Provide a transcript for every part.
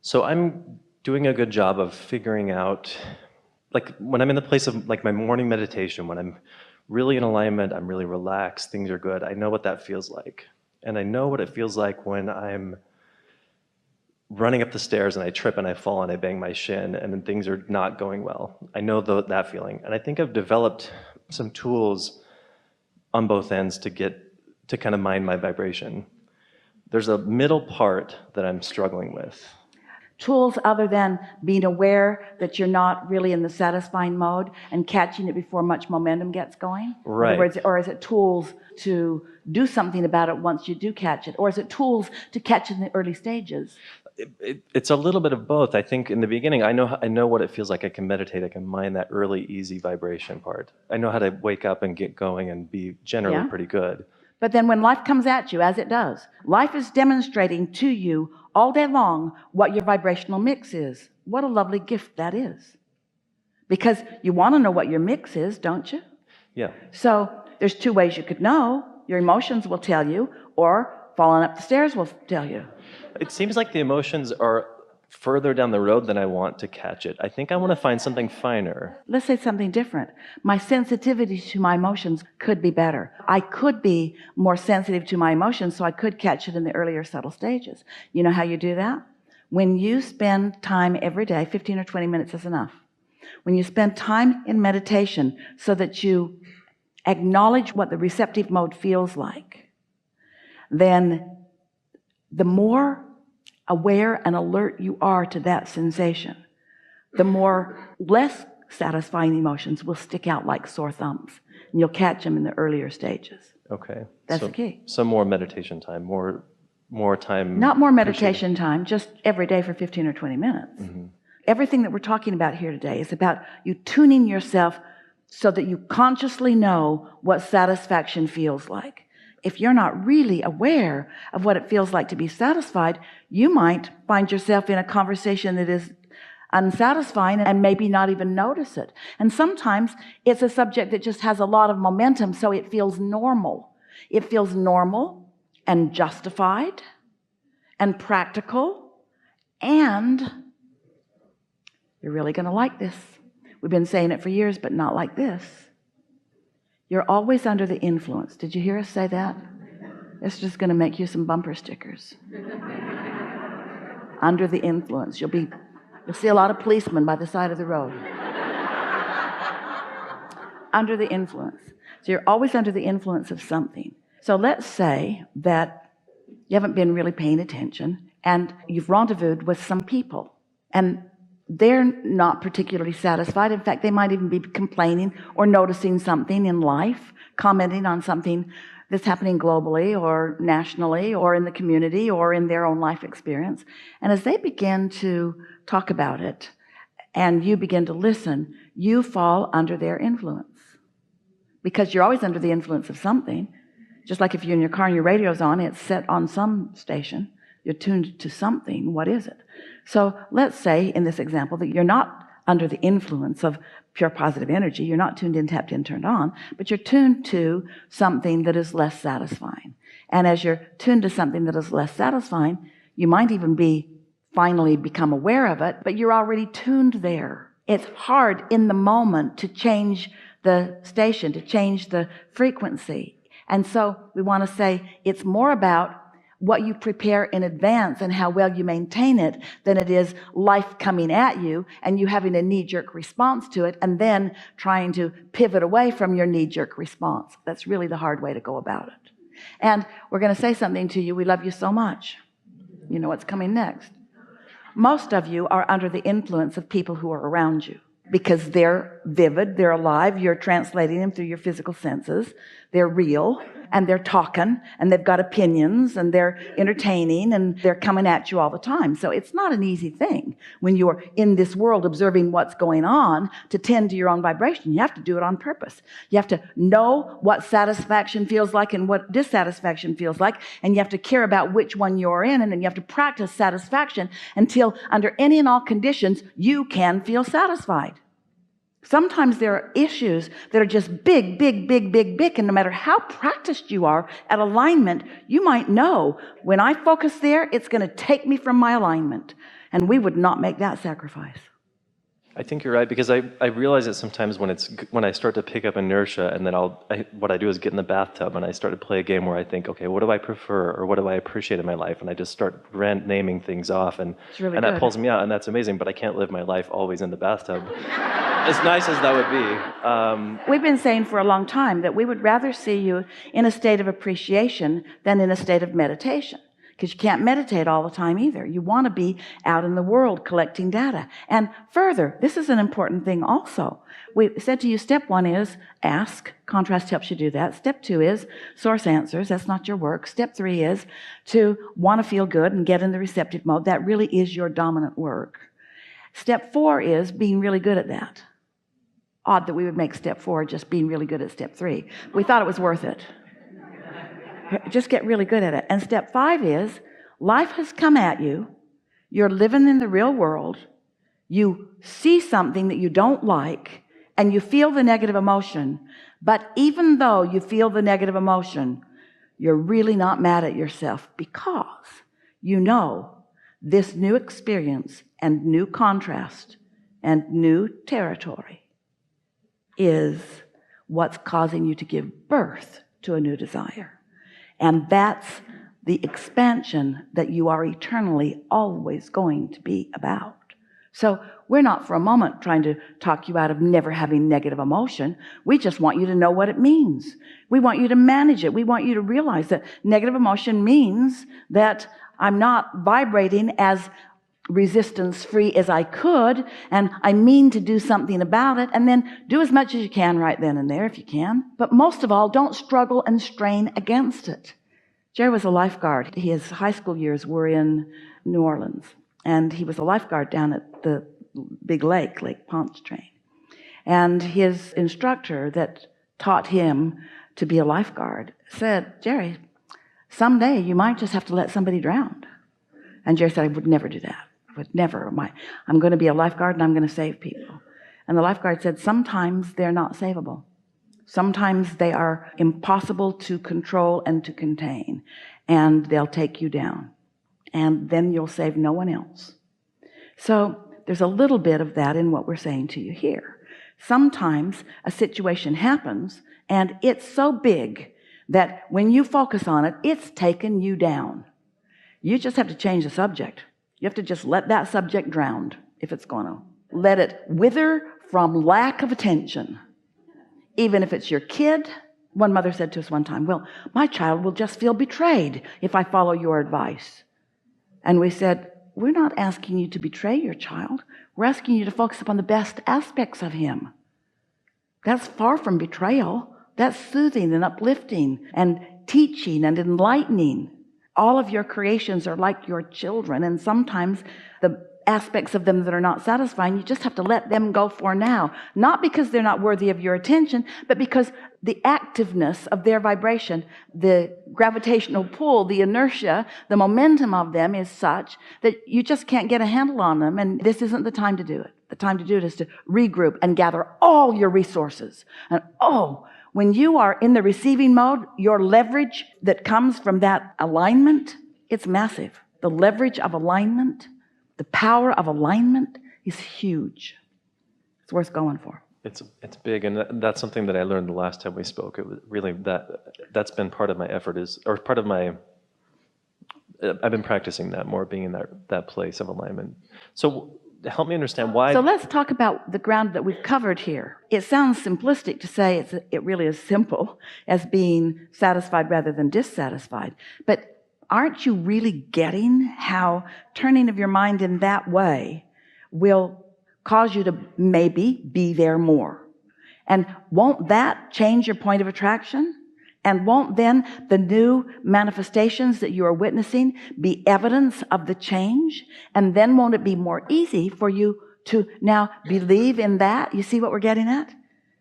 So I'm doing a good job of figuring out, like when I'm in the place of like my morning meditation, when I'm really in alignment, I'm really relaxed, things are good. I know what that feels like. And I know what it feels like when I'm running up the stairs and I trip and I fall and I bang my shin and then things are not going well. I know that feeling. And I think I've developed some tools on both ends to kind of mind my vibration. There's a middle part that I'm struggling with. Tools other than being aware that you're not really in the satisfying mode and catching it before much momentum gets going? Right. In other words, or is it tools to do something about it once you do catch it? Or is it tools to catch it in the early stages? It's a little bit of both. I think in the beginning, I know what it feels like. I can meditate. I can mind that early, easy vibration part. I know how to wake up and get going and be generally pretty good. But then when life comes at you, as it does, life is demonstrating to you all day long what your vibrational mix is. What a lovely gift that is. Because you want to know what your mix is, don't you? Yeah. So there's two ways you could know. Your emotions will tell you, or falling up the stairs will tell you. It seems like the emotions are further down the road than I want to catch it. I think I want to find something finer. Let's say something different. My sensitivity to my emotions could be better. I could be more sensitive to my emotions so I could catch it in the earlier subtle stages. You know how you do that? When you spend time every day, 15 or 20 minutes is enough. When you spend time in meditation so that you acknowledge what the receptive mode feels like, then the more aware and alert you are to that sensation, the more less satisfying emotions will stick out like sore thumbs, and you'll catch them in the earlier stages. Okay. That's the key. So more meditation time, more time. Not more meditation time, just every day for 15 or 20 minutes. Mm-hmm. Everything that we're talking about here today is about you tuning yourself so that you consciously know what satisfaction feels like. If you're not really aware of what it feels like to be satisfied, you might find yourself in a conversation that is unsatisfying and maybe not even notice it. And sometimes it's a subject that just has a lot of momentum, so it feels normal. It feels normal and justified and practical, and you're really going to like this. We've been saying it for years, but not like this. You're always under the influence. Did you hear us say that? It's just going to make you some bumper stickers. Under the influence. You'll see a lot of policemen by the side of the road. Under the influence. So you're always under the influence of something. So let's say that you haven't been really paying attention and you've rendezvoused with some people, and they're not particularly satisfied. In fact, they might even be complaining or noticing something in life, commenting on something that's happening globally or nationally or in the community or in their own life experience. And as they begin to talk about it and you begin to listen, you fall under their influence. Because you're always under the influence of something. Just like if you're in your car and your radio's on, it's set on some station. You're tuned to something. What is it? So let's say in this example that you're not under the influence of pure positive energy. You're not tuned in, tapped in, turned on, but you're tuned to something that is less satisfying. And as you're tuned to something that is less satisfying, you might even finally become aware of it, but you're already tuned there. It's hard in the moment to change the station, to change the frequency. And so we want to say it's more about what you prepare in advance and how well you maintain it than it is life coming at you and you having a knee-jerk response to it and then trying to pivot away from your knee-jerk response. That's really the hard way to go about it. And we're going to say something to you. We love you so much. You know what's coming next. Most of you are under the influence of people who are around you because they're vivid, they're alive, you're translating them through your physical senses, they're real, and they're talking, and they've got opinions, and they're entertaining, and they're coming at you all the time. So it's not an easy thing when you're in this world observing what's going on to tend to your own vibration. You have to do it on purpose. You have to know what satisfaction feels like and what dissatisfaction feels like, and you have to care about which one you're in, and then you have to practice satisfaction until under any and all conditions you can feel satisfied. Sometimes there are issues that are just big, big, big, big, big. And no matter how practiced you are at alignment, you might know when I focus there, it's going to take me from my alignment. And we would not make that sacrifice. I think you're right, because I realize it sometimes when I start to pick up inertia, and then what I do is get in the bathtub and I start to play a game where I think, okay, what do I prefer or what do I appreciate in my life, and I just start naming things off, and It's really that good. pulls me out, and that's amazing. But I can't live my life always in the bathtub, as nice as that would be. We've been saying for a long time that we would rather see you in a state of appreciation than in a state of meditation, because you can't meditate all the time either. You want to be out in the world collecting data. And further, this is an important thing also. We said to you, step 1 is ask. Contrast helps you do that. Step 2 is source answers. That's not your work. Step 3 is to want to feel good and get in the receptive mode. That really is your dominant work. Step 4 is being really good at that. Odd that we would make step 4 just being really good at step 3. We thought it was worth it. Just get really good at it. And step 5 is life has come at you. You're living in the real world. You see something that you don't like and you feel the negative emotion. But even though you feel the negative emotion, you're really not mad at yourself, because you know this new experience and new contrast and new territory is what's causing you to give birth to a new desire. And that's the expansion that you are eternally always going to be about. So we're not for a moment trying to talk you out of never having negative emotion. We just want you to know what it means. We want you to manage it. We want you to realize that negative emotion means that I'm not vibrating as resistance-free as I could, and I mean to do something about it, and then do as much as you can right then and there if you can. But most of all, don't struggle and strain against it. Jerry was a lifeguard. His high school years were in New Orleans, and he was a lifeguard down at the big lake, Lake Pontchartrain. And his instructor that taught him to be a lifeguard said, Jerry, someday you might just have to let somebody drown. And Jerry said, I would never do that. I would never. I'm going to be a lifeguard and I'm going to save people. And the lifeguard said, sometimes they're not savable. Sometimes they are impossible to control and to contain, and they'll take you down, and then you'll save no one else. So there's a little bit of that in what we're saying to you here. Sometimes a situation happens, and it's so big that when you focus on it, it's taken you down. You just have to change the subject. You have to just let that subject drown if it's going to. Let it wither from lack of attention. Even if it's your kid. One mother said to us one time, well, my child will just feel betrayed if I follow your advice. And we said, we're not asking you to betray your child. We're asking you to focus upon the best aspects of him. That's far from betrayal. That's soothing and uplifting and teaching and enlightening. All of your creations are like your children, and sometimes the aspects of them that are not satisfying, you just have to let them go for now. Not because they're not worthy of your attention, but because the activeness of their vibration, the gravitational pull, the inertia, the momentum of them is such that you just can't get a handle on them, and this isn't the time to do it. The time to do it is to regroup and gather all your resources. And when you are in the receiving mode, your leverage that comes from that alignment, it's massive. The leverage of alignment, the power of alignment is huge. It's worth going for. It's big, and that's something that I learned the last time we spoke. It was really that's been part of my effort I've been practicing that more, being in that place of alignment. So help me understand why. So let's talk about the ground that we've covered here. It sounds simplistic to say it really is simple as being satisfied rather than dissatisfied. But aren't you really getting how turning of your mind in that way will cause you to maybe be there more? And won't that change your point of attraction? And won't then the new manifestations that you are witnessing be evidence of the change? And then won't it be more easy for you to now believe in that? You see what we're getting at?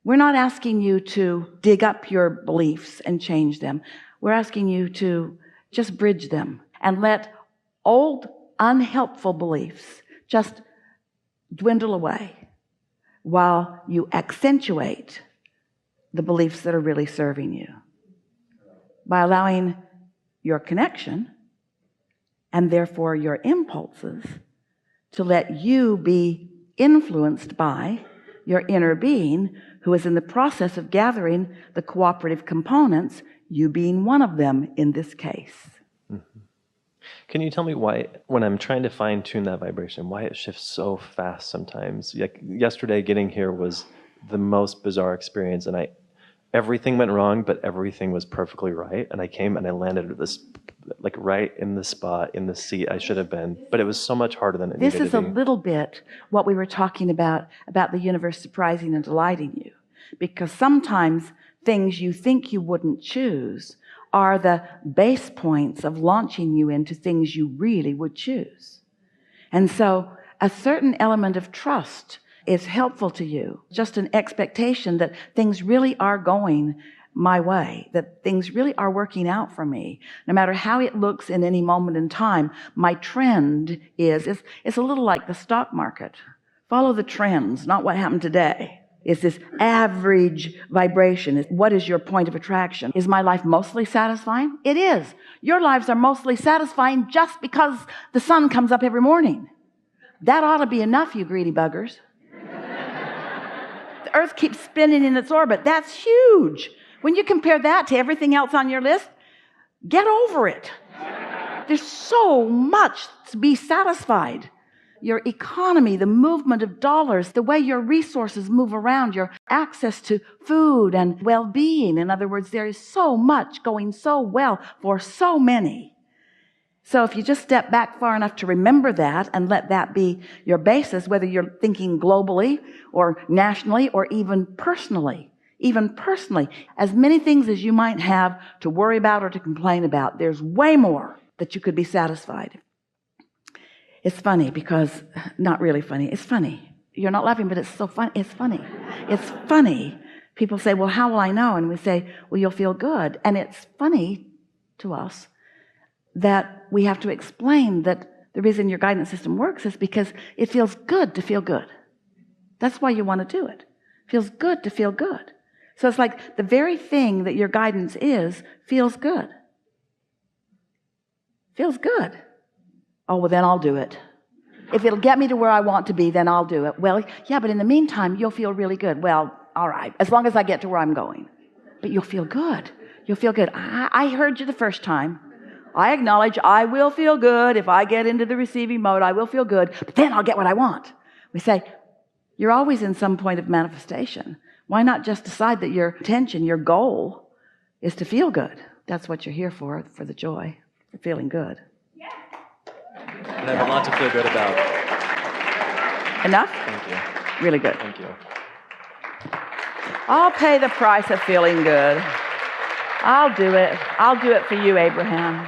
We're not asking you to dig up your beliefs and change them. We're asking you to just bridge them and let old unhelpful beliefs just dwindle away while you accentuate the beliefs that are really serving you, by allowing your connection and therefore your impulses to let you be influenced by your inner being, who is in the process of gathering the cooperative components, you being one of them in this case. Can you tell me why, when I'm trying to fine tune that vibration, why it shifts so fast sometimes? Like yesterday, getting here was the most bizarre experience, and everything went wrong, but everything was perfectly right. And I came and I landed at this, like right in the spot, in the seat I should have been. But it was so much harder than it needed to be. This is a little bit what we were talking about the universe surprising and delighting you. Because sometimes things you think you wouldn't choose are the base points of launching you into things you really would choose. And so a certain element of trust is helpful to you, just an expectation that things really are going my way, that things really are working out for me. No matter how it looks in any moment in time, my trend is it's a little like the stock market. Follow the trends, not what happened today. It's this average vibration. What is your point of attraction? Is my life mostly satisfying? It is. Your lives are mostly satisfying just because the sun comes up every morning. That ought to be enough, you greedy buggers. The earth keeps spinning in its orbit. That's huge. When you compare that to everything else on your list, get over it. There's so much to be satisfied. Your economy, the movement of dollars, the way your resources move around, your access to food and well-being. In other words, there is so much going so well for so many. So if you just step back far enough to remember that and let that be your basis, whether you're thinking globally or nationally or even personally, as many things as you might have to worry about or to complain about, there's way more that you could be satisfied. It's funny because, not really funny, it's funny. You're not laughing, but it's so fun. It's funny. It's funny. People say, well, how will I know? And we say, well, you'll feel good. And it's funny to us that we have to explain that the reason your guidance system works is because it feels good to feel good. That's why you want to do it. It feels good to feel good. So it's like the very thing that your guidance is feels good. Feels good. Oh, well, then I'll do it. If it'll get me to where I want to be, then I'll do it. Well, yeah, but in the meantime, you'll feel really good. Well, all right, as long as I get to where I'm going. But you'll feel good. You'll feel good. I heard you the first time. I acknowledge I will feel good. If I get into the receiving mode, I will feel good. But then I'll get what I want. We say, you're always in some point of manifestation. Why not just decide that your intention, your goal, is to feel good? That's what you're here for the joy, for feeling good. And I have a lot to feel good about. Enough? Thank you. Really good. Thank you. I'll pay the price of feeling good. I'll do it. I'll do it for you, Abraham.